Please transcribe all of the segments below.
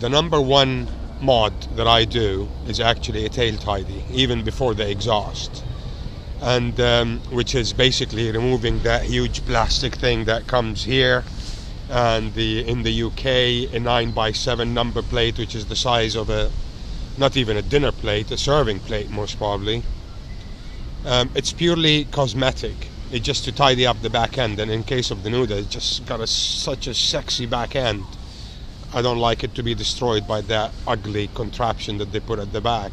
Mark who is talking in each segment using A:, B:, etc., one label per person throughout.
A: the number one mod that I do is actually a tail tidy, even before the exhaust, and which is basically removing that huge plastic thing that comes here, and in the UK a 9x7 number plate, which is the size of not even a dinner plate, a serving plate most probably. It's purely cosmetic. It's just to tidy up the back end, and in case of the Nuda, it's just got such a sexy back end. I don't like it to be destroyed by that ugly contraption that they put at the back.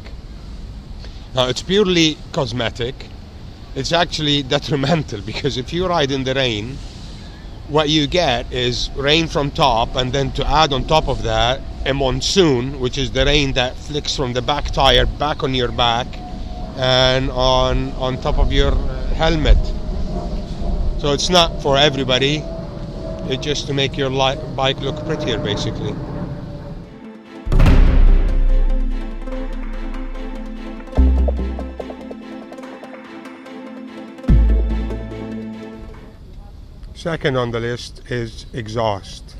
A: Now, it's purely cosmetic. It's actually detrimental, because if you ride in the rain, what you get is rain from top, and then to add on top of that a monsoon, which is the rain that flicks from the back tire back on your back and on top of your helmet. So it's not for everybody. It's just to make your bike look prettier, basically. Second on the list is exhaust.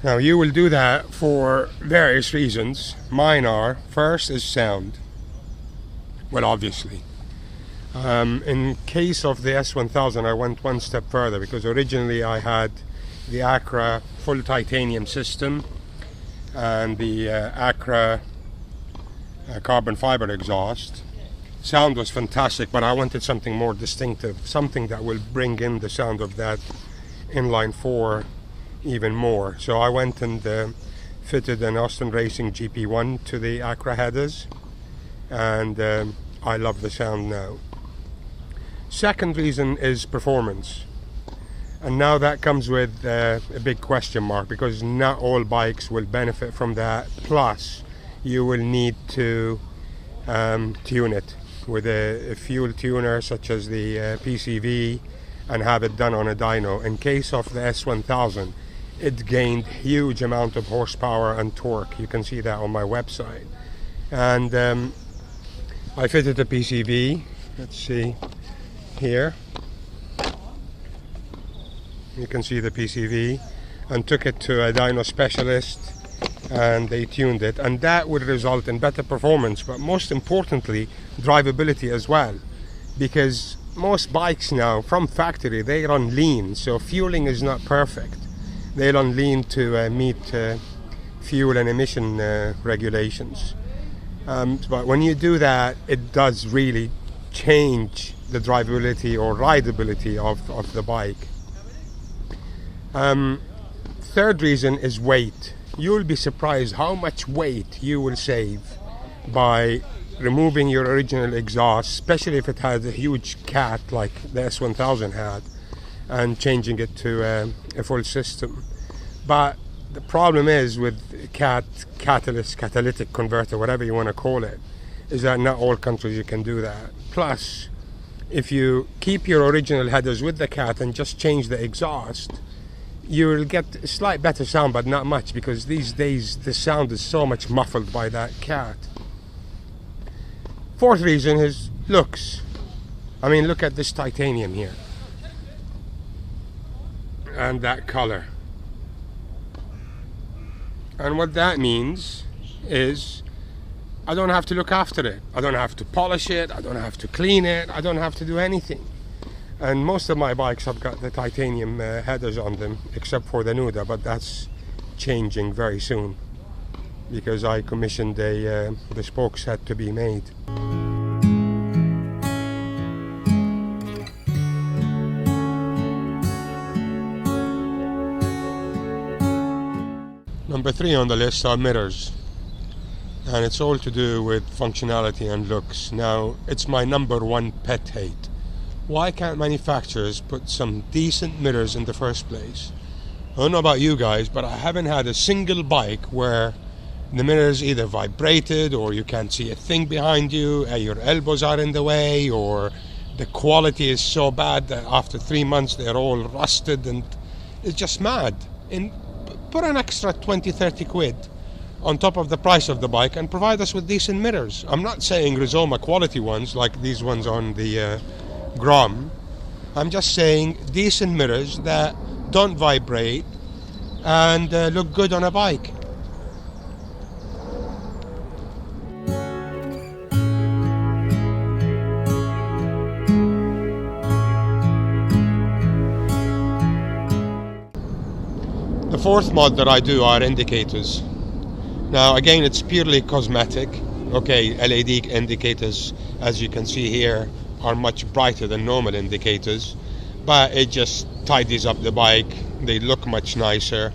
A: Now, you will do that for various reasons. Mine are, first is sound. Well, obviously. In case of the S1000, I went one step further, because originally I had the Acra full titanium system and the Acra carbon fiber exhaust. Sound was fantastic, but I wanted something more distinctive, something that will bring in the sound of that inline 4 even more. So I went and fitted an Austin Racing GP1 to the Acra headers, and I love the sound now. Second reason is performance, and now that comes with a big question mark, because not all bikes will benefit from that. Plus, you will need to tune it with a fuel tuner such as the PCV, and have it done on a dyno. In case of the S1000, it gained huge amount of horsepower and torque. You can see that on my website. And I fitted a PCV. Let's see here. You can see the PCV, and took it to a dyno specialist, and they tuned it, and that would result in better performance, but most importantly drivability as well, because most bikes now from factory, they run lean, so fueling is not perfect. They run lean to meet fuel and emission regulations, but when you do that, it does really change the drivability or rideability of the bike. Third reason is weight. You'll be surprised how much weight you will save by removing your original exhaust, especially if it has a huge cat like the S1000 had, and changing it to a full system. But the problem is with catalytic converter, whatever you want to call it, is that not all countries you can do that. Plus, if you keep your original headers with the cat and just change the exhaust, you will get a slight better sound, but not much, because these days the sound is so much muffled by that cat. Fourth reason is looks. I mean, look at this titanium here, and that color. And what that means is I don't have to look after it. I don't have to polish it. I don't have to clean it. I don't have to do anything. And most of my bikes have got the titanium headers on them, except for the Nuda, but that's changing very soon, because I commissioned a bespoke set to be made. Number 3 on the list are mirrors, and it's all to do with functionality and looks. Now, it's my number one pet hate. Why can't manufacturers put some decent mirrors in the first place? I don't know about you guys, but I haven't had a single bike where the mirrors either vibrated, or you can't see a thing behind you, your elbows are in the way, or the quality is so bad that after 3 months they're all rusted, and it's just mad. And put an extra 20-30 quid on top of the price of the bike and provide us with decent mirrors. I'm not saying Rizoma quality ones like these ones on the Grom. I'm just saying decent mirrors that don't vibrate and look good on a bike. The fourth mod that I do are indicators. Now again, it's purely cosmetic. Okay, LED indicators, as you can see here, are much brighter than normal indicators, but it just tidies up the bike. They look much nicer.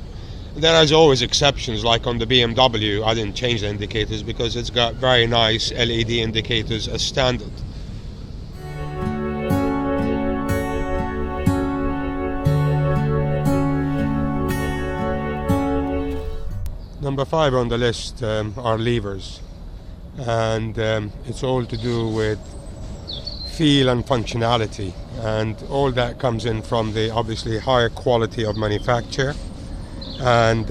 A: There is always exceptions, like on the BMW I didn't change the indicators because it's got very nice LED indicators as standard. Number 5 on the list are levers, and it's all to do with feel and functionality, and all that comes in from the obviously higher quality of manufacture and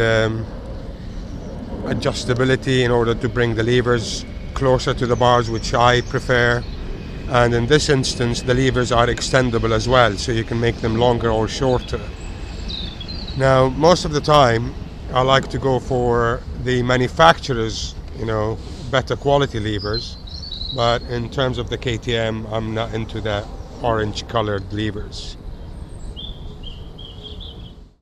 A: adjustability in order to bring the levers closer to the bars, which I prefer. And in this instance, the levers are extendable as well, so you can make them longer or shorter. Now, most of the time, I like to go for the manufacturer's, better quality levers. But in terms of the KTM, I'm not into that orange colored levers.